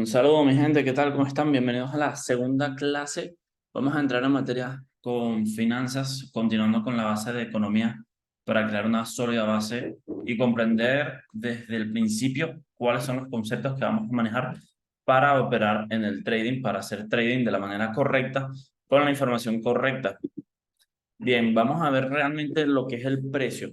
Un saludo, mi gente, ¿qué tal? ¿Cómo están? Bienvenidos a la segunda clase. Vamos a entrar en materia con finanzas, continuando con la base de economía para crear una sólida base y comprender desde el principio cuáles son los conceptos que vamos a manejar para operar en el trading, para hacer trading de la manera correcta, con la información correcta. Bien, vamos a ver realmente lo que es el precio.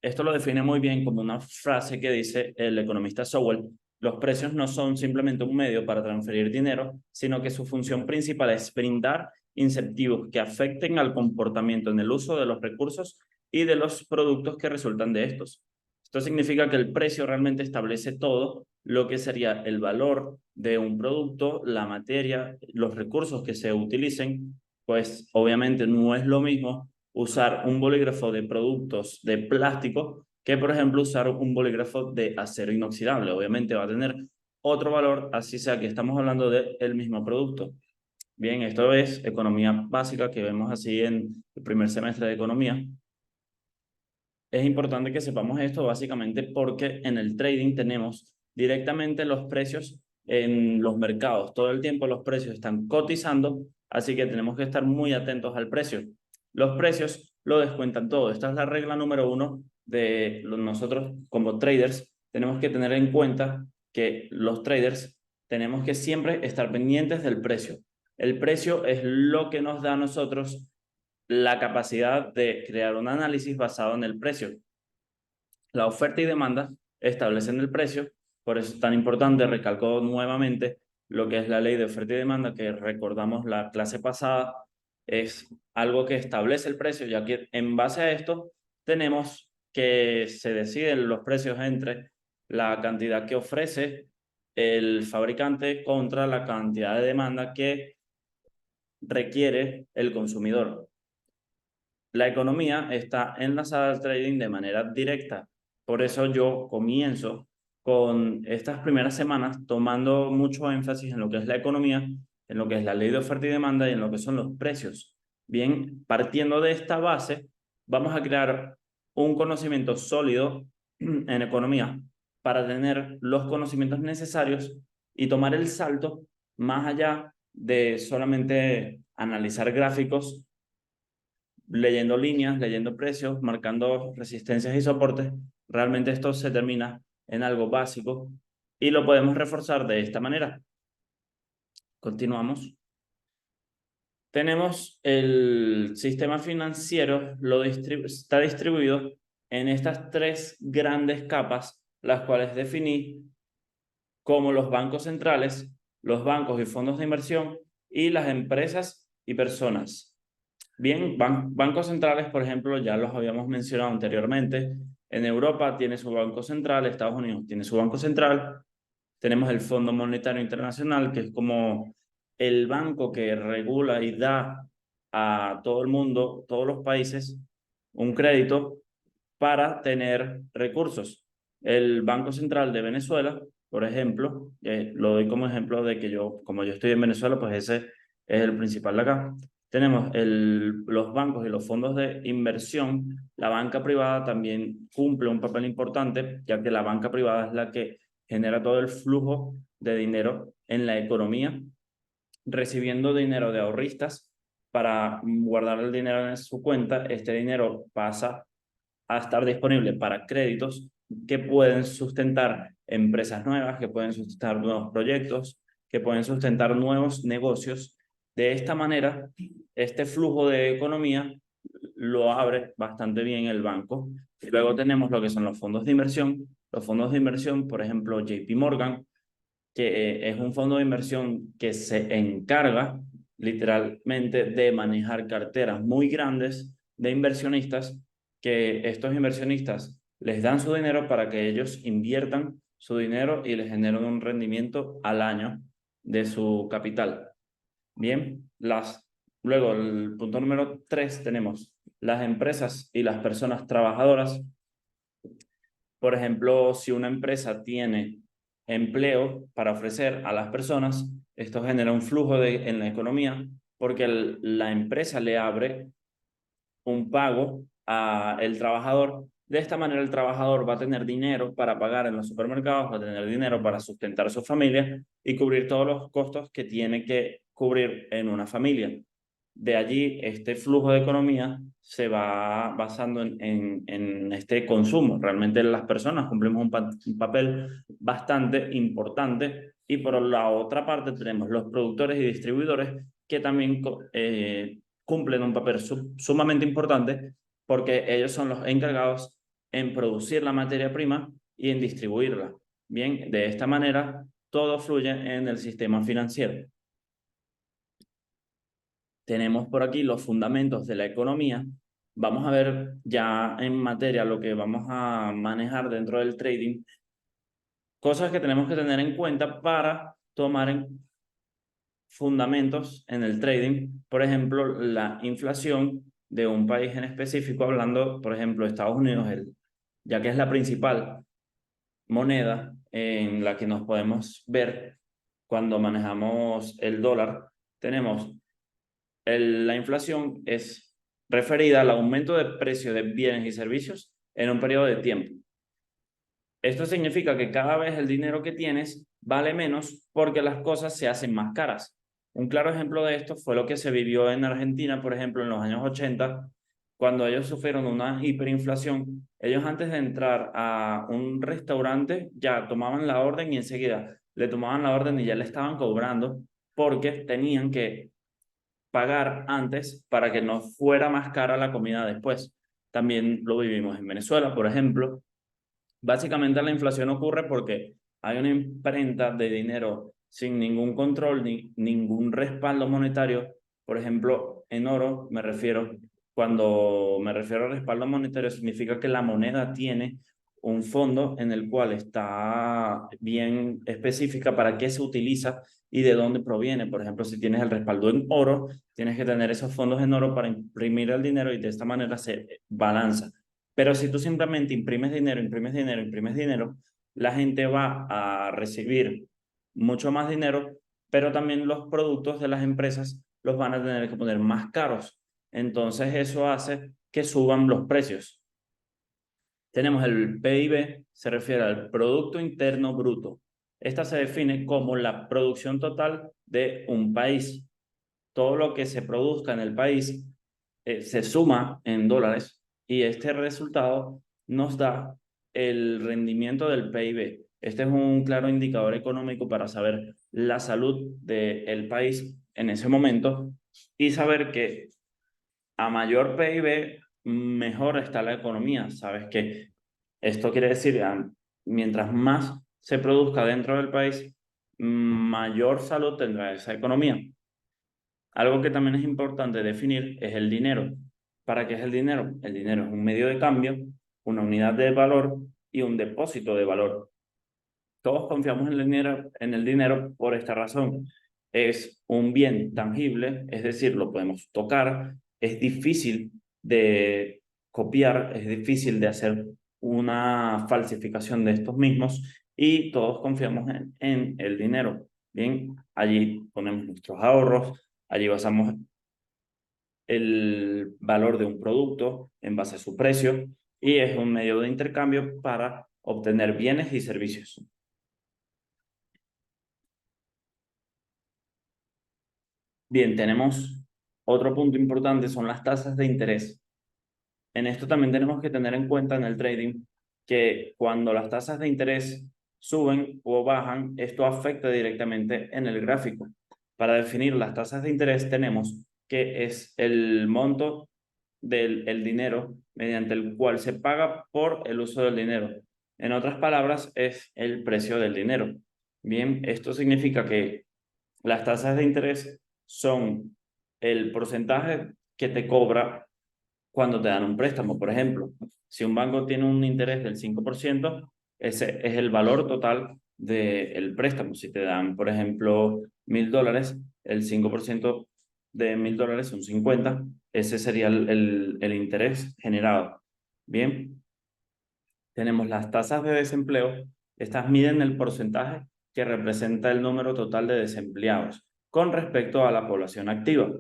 Esto lo define muy bien como una frase que dice el economista Sowell: los precios no son simplemente un medio para transferir dinero, sino que su función principal es brindar incentivos que afecten al comportamiento en el uso de los recursos y de los productos que resultan de estos. Esto significa que el precio realmente establece todo lo que sería el valor de un producto, la materia, los recursos que se utilicen. Pues obviamente no es lo mismo usar un bolígrafo de productos de plástico que, por ejemplo, usar un bolígrafo de acero inoxidable. Obviamente va a tener otro valor, así sea que estamos hablando del mismo producto. Bien, esto es economía básica que vemos así en el primer semestre de economía. Es importante que sepamos esto básicamente porque en el trading tenemos directamente los precios en los mercados. Todo el tiempo los precios están cotizando, así que tenemos que estar muy atentos al precio. Los precios lo descuentan todo. Esta es la regla número uno de nosotros como traders. Tenemos que tener en cuenta que los traders tenemos que siempre estar pendientes del precio. El precio es lo que nos da a nosotros la capacidad de crear un análisis basado en el precio. La oferta y demanda establecen el precio, por eso es tan importante, recalco nuevamente lo que es la ley de oferta y demanda, que recordamos la clase pasada, es algo que establece el precio, ya que en base a esto tenemos que se deciden los precios entre la cantidad que ofrece el fabricante contra la cantidad de demanda que requiere el consumidor. La economía está enlazada al trading de manera directa. Por eso yo comienzo con estas primeras semanas tomando mucho énfasis en lo que es la economía, en lo que es la ley de oferta y demanda y en lo que son los precios. Bien, partiendo de esta base, vamos a crear un conocimiento sólido en economía para tener los conocimientos necesarios y tomar el salto más allá de solamente analizar gráficos, leyendo líneas, leyendo precios, marcando resistencias y soportes. Realmente esto se termina en algo básico y lo podemos reforzar de esta manera. Continuamos. Tenemos el sistema financiero, está distribuido en estas tres grandes capas, las cuales definí como los bancos centrales, los bancos y fondos de inversión y las empresas y personas. Bien, bancos centrales, por ejemplo, ya los habíamos mencionado anteriormente. En Europa tiene su banco central, Estados Unidos tiene su banco central. Tenemos el Fondo Monetario Internacional, que es como el banco que regula y da a todo el mundo, todos los países, un crédito para tener recursos. El Banco Central de Venezuela, por ejemplo, lo doy como ejemplo de que yo, como yo estoy en Venezuela, pues ese es el principal de acá. Tenemos los bancos y los fondos de inversión. La banca privada también cumple un papel importante, ya que la banca privada es la que genera todo el flujo de dinero en la economía, recibiendo dinero de ahorristas para guardar el dinero en su cuenta. Este dinero pasa a estar disponible para créditos que pueden sustentar empresas nuevas, que pueden sustentar nuevos proyectos, que pueden sustentar nuevos negocios. De esta manera, este flujo de economía lo abre bastante bien el banco. Y luego tenemos lo que son los fondos de inversión. Los fondos de inversión, por ejemplo, JP Morgan, que es un fondo de inversión que se encarga literalmente de manejar carteras muy grandes de inversionistas, que estos inversionistas les dan su dinero para que ellos inviertan su dinero y les generen un rendimiento al año de su capital. Bien, luego el punto número 3 tenemos las empresas y las personas trabajadoras. Por ejemplo, si una empresa tiene empleo para ofrecer a las personas, esto genera un flujo en la economía porque la empresa le abre un pago al trabajador De esta manera el trabajador va a tener dinero para pagar en los supermercados, va a tener dinero para sustentar a su familia y cubrir todos los costos que tiene que cubrir en una familia. De allí, este flujo de economía se va basando en este consumo. Realmente las personas cumplimos un papel bastante importante y por la otra parte tenemos los productores y distribuidores que también cumplen un papel sumamente importante porque ellos son los encargados en producir la materia prima y en distribuirla. Bien, de esta manera todo fluye en el sistema financiero. Tenemos por aquí los fundamentos de la economía. Vamos a ver ya en materia lo que vamos a manejar dentro del trading, cosas que tenemos que tener en cuenta para tomar en fundamentos en el trading. Por ejemplo, la inflación de un país en específico, hablando, por ejemplo, de Estados Unidos, ya que es la principal moneda en la que nos podemos ver cuando manejamos el dólar, tenemos la inflación es referida al aumento de precio de bienes y servicios en un periodo de tiempo. Esto significa que cada vez el dinero que tienes vale menos porque las cosas se hacen más caras. Un claro ejemplo de esto fue lo que se vivió en Argentina, por ejemplo, en los años 80, cuando ellos sufrieron una hiperinflación. Ellos antes de entrar a un restaurante ya tomaban la orden y enseguida le tomaban la orden y ya le estaban cobrando porque tenían que pagar antes para que no fuera más cara la comida después. También lo vivimos en Venezuela, por ejemplo. Básicamente la inflación ocurre porque hay una imprenta de dinero sin ningún control ni ningún respaldo monetario. Por ejemplo, en oro me refiero, cuando me refiero a respaldo monetario, significa que la moneda tiene un fondo en el cual está bien específica para qué se utiliza y de dónde proviene. Por ejemplo, si tienes el respaldo en oro, tienes que tener esos fondos en oro para imprimir el dinero y de esta manera se balanza. Pero si tú simplemente imprimes dinero, imprimes dinero, imprimes dinero, la gente va a recibir mucho más dinero, pero también los productos de las empresas los van a tener que poner más caros. Entonces eso hace que suban los precios. Tenemos el PIB, se refiere al Producto Interno Bruto. Esta se define como la producción total de un país. Todo lo que se produzca en el país se suma en dólares y este resultado nos da el rendimiento del PIB. Este es un claro indicador económico para saber la salud del país en ese momento y saber que a mayor PIB, mejor está la economía. Sabes que esto quiere decir, mientras más se produzca dentro del país, mayor salud tendrá esa economía. Algo que también es importante definir es el dinero. ¿Para qué es el dinero? El dinero es un medio de cambio, una unidad de valor y un depósito de valor. Todos confiamos en el dinero por esta razón. Es un bien tangible, es decir, lo podemos tocar, es difícil de copiar, es difícil de hacer una falsificación de estos mismos y todos confiamos en el dinero. Bien, allí ponemos nuestros ahorros, allí basamos el valor de un producto en base a su precio y es un medio de intercambio para obtener bienes y servicios. Bien, tenemos otro punto importante, son las tasas de interés. En esto también tenemos que tener en cuenta en el trading que cuando las tasas de interés suben o bajan, esto afecta directamente en el gráfico. Para definir las tasas de interés tenemos que es el monto del el dinero mediante el cual se paga por el uso del dinero. En otras palabras, es el precio del dinero. Bien, esto significa que las tasas de interés son el porcentaje que te cobra cuando te dan un préstamo. Por ejemplo, si un banco tiene un interés del 5%, ese es el valor total del préstamo. Si te dan, por ejemplo, $1.000, el 5% de $1.000 son 50, ese sería el interés generado. Bien, tenemos las tasas de desempleo. Estas miden el porcentaje que representa el número total de desempleados con respecto a la población activa.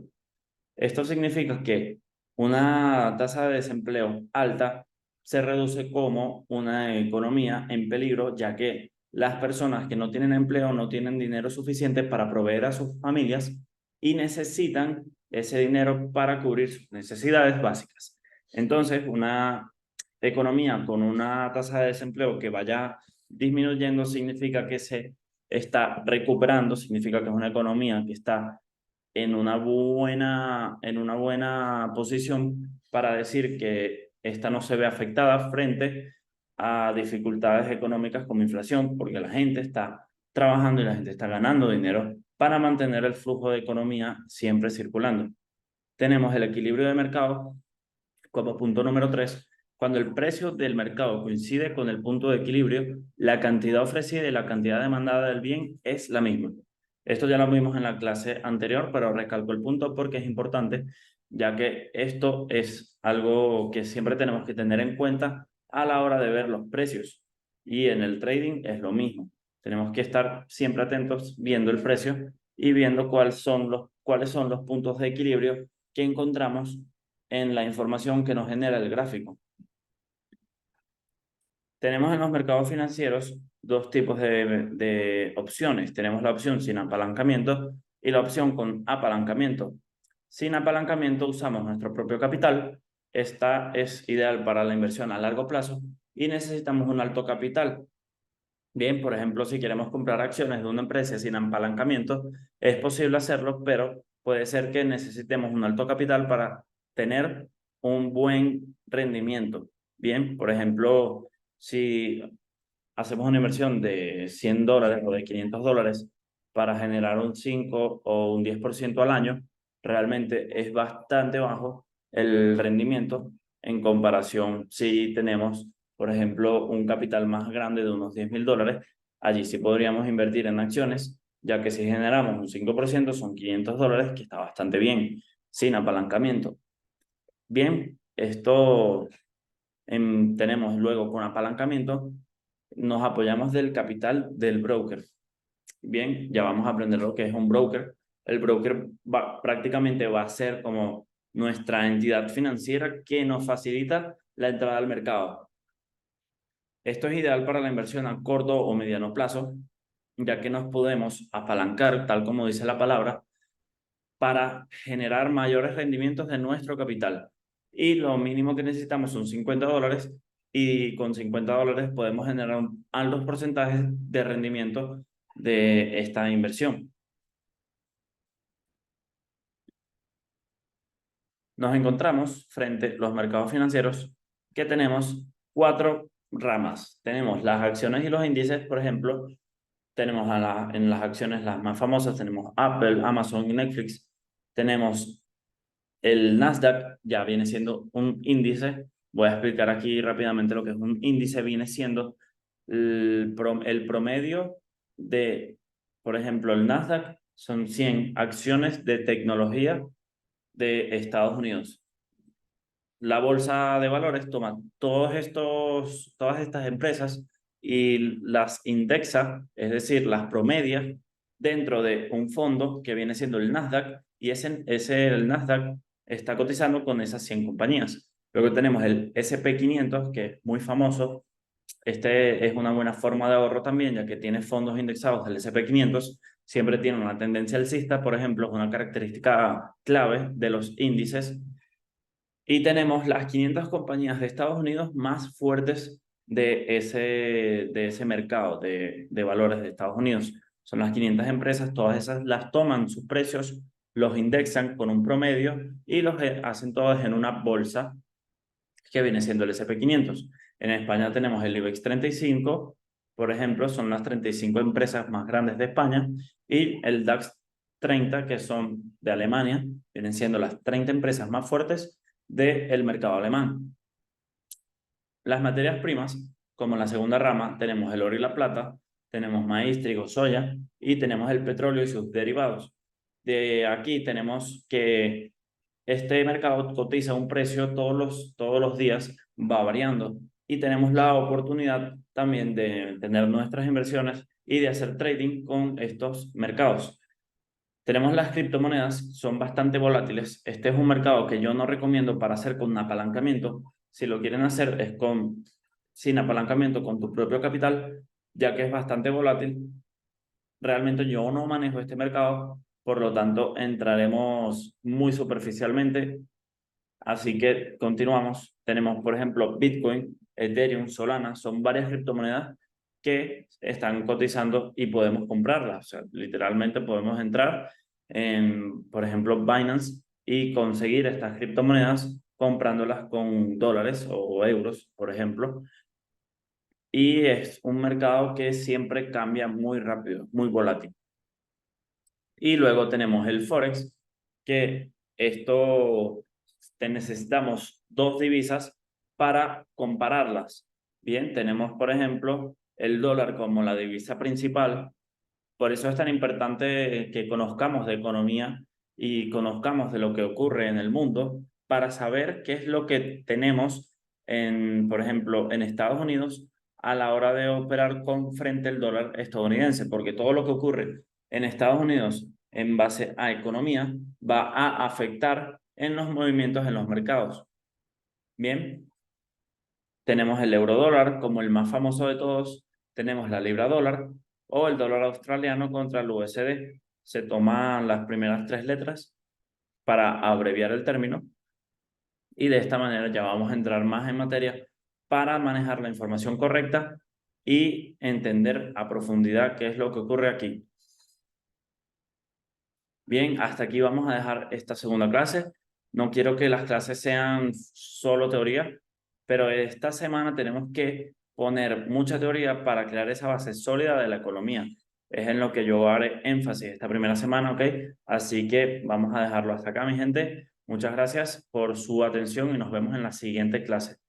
Esto significa que una tasa de desempleo alta se reduce como una economía en peligro, ya que las personas que no tienen empleo no tienen dinero suficiente para proveer a sus familias y necesitan ese dinero para cubrir sus necesidades básicas. Entonces, una economía con una tasa de desempleo que vaya disminuyendo significa que se está recuperando, significa que es una economía que está en una buena posición para decir que esta no se ve afectada frente a dificultades económicas como inflación, porque la gente está trabajando y la gente está ganando dinero para mantener el flujo de economía siempre circulando. Tenemos el equilibrio de mercado como punto número 3. Cuando el precio del mercado coincide con el punto de equilibrio, la cantidad ofrecida y la cantidad demandada del bien es la misma. Esto ya lo vimos en la clase anterior, pero recalco el punto porque es importante, ya que esto es algo que siempre tenemos que tener en cuenta a la hora de ver los precios. Y en el trading es lo mismo. Tenemos que estar siempre atentos viendo el precio y viendo cuáles son los puntos de equilibrio que encontramos en la información que nos genera el gráfico. Tenemos en los mercados financieros dos tipos de opciones. Tenemos la opción sin apalancamiento y la opción con apalancamiento. Sin apalancamiento usamos nuestro propio capital. Esta es ideal para la inversión a largo plazo y necesitamos un alto capital. Bien, por ejemplo, si queremos comprar acciones de una empresa sin apalancamiento, es posible hacerlo, pero puede ser que necesitemos un alto capital para tener un buen rendimiento. Bien, por ejemplo, si hacemos una inversión de $100 o de $500 para generar un 5 o un 10% al año, realmente es bastante bajo el rendimiento en comparación si tenemos, por ejemplo, un capital más grande de unos $10.000. Allí sí podríamos invertir en acciones, ya que si generamos un 5% son $500, que está bastante bien, sin apalancamiento. Bien, esto tenemos luego con apalancamiento, nos apoyamos del capital del broker. Bien, ya vamos a aprender lo que es un broker. El broker prácticamente va a ser como nuestra entidad financiera que nos facilita la entrada al mercado. Esto es ideal para la inversión a corto o mediano plazo, ya que nos podemos apalancar, tal como dice la palabra, para generar mayores rendimientos de nuestro capital. Y lo mínimo que necesitamos son $50 y con $50 podemos generar altos porcentajes de rendimiento de esta inversión. Nos encontramos frente a los mercados financieros que tenemos cuatro ramas. Tenemos las acciones y los índices, por ejemplo, tenemos en las acciones las más famosas, tenemos Apple, Amazon y Netflix. Tenemos el Nasdaq, ya viene siendo un índice. Voy a explicar aquí rápidamente lo que es un índice. Viene siendo el promedio de, por ejemplo, el Nasdaq son 100 acciones de tecnología de Estados Unidos. La bolsa de valores toma todas estas empresas y las indexa, es decir, las promedia dentro de un fondo que viene siendo el Nasdaq, y el Nasdaq está cotizando con esas 100 compañías. Luego tenemos el SP 500, que es muy famoso. Este es una buena forma de ahorro también, ya que tiene fondos indexados del SP 500. Siempre tiene una tendencia alcista, por ejemplo, es una característica clave de los índices. Y tenemos las 500 compañías de Estados Unidos más fuertes de ese mercado de valores de Estados Unidos. Son las 500 empresas, todas esas las toman sus precios, los indexan con un promedio y los hacen todas en una bolsa que viene siendo el SP 500. En España tenemos el IBEX 35, por ejemplo, son las 35 empresas más grandes de España, y el DAX 30, que son de Alemania, vienen siendo las 30 empresas más fuertes del mercado alemán. Las materias primas, como en la segunda rama, tenemos el oro y la plata, tenemos maíz, trigo, soya y tenemos el petróleo y sus derivados. De aquí tenemos que este mercado cotiza un precio todos los días, va variando, y tenemos la oportunidad también de tener nuestras inversiones y de hacer trading con estos mercados. Tenemos las criptomonedas, son bastante volátiles. Este es un mercado que yo no recomiendo para hacer con un apalancamiento, si lo quieren hacer es sin apalancamiento, con tu propio capital, ya que es bastante volátil. Realmente yo no manejo este mercado, por lo tanto entraremos muy superficialmente. Así que continuamos. Tenemos, por ejemplo, Bitcoin, Ethereum, Solana, son varias criptomonedas que están cotizando y podemos comprarlas. O sea, literalmente podemos entrar en, por ejemplo, Binance y conseguir estas criptomonedas comprándolas con dólares o euros, por ejemplo. Y es un mercado que siempre cambia muy rápido, muy volátil. Y luego tenemos el Forex, que esto necesitamos dos divisas para compararlas. Bien, tenemos, por ejemplo, el dólar como la divisa principal. Por eso es tan importante que conozcamos de economía y conozcamos de lo que ocurre en el mundo para saber qué es lo que tenemos en, por ejemplo, en Estados Unidos a la hora de operar con frente al dólar estadounidense, porque todo lo que ocurre en Estados Unidos en base a economía va a afectar en los movimientos en los mercados. Bien, tenemos el euro dólar como el más famoso de todos, tenemos la libra dólar o el dólar australiano contra el USD. Se toman las primeras tres letras para abreviar el término y de esta manera ya vamos a entrar más en materia para manejar la información correcta y entender a profundidad qué es lo que ocurre aquí. Bien, hasta aquí vamos a dejar esta segunda clase. No quiero que las clases sean solo teoría, pero esta semana tenemos que poner mucha teoría para crear esa base sólida de la economía. Es en lo que yo haré énfasis esta primera semana, ¿ok? Así que vamos a dejarlo hasta acá, mi gente. Muchas gracias por su atención y nos vemos en la siguiente clase.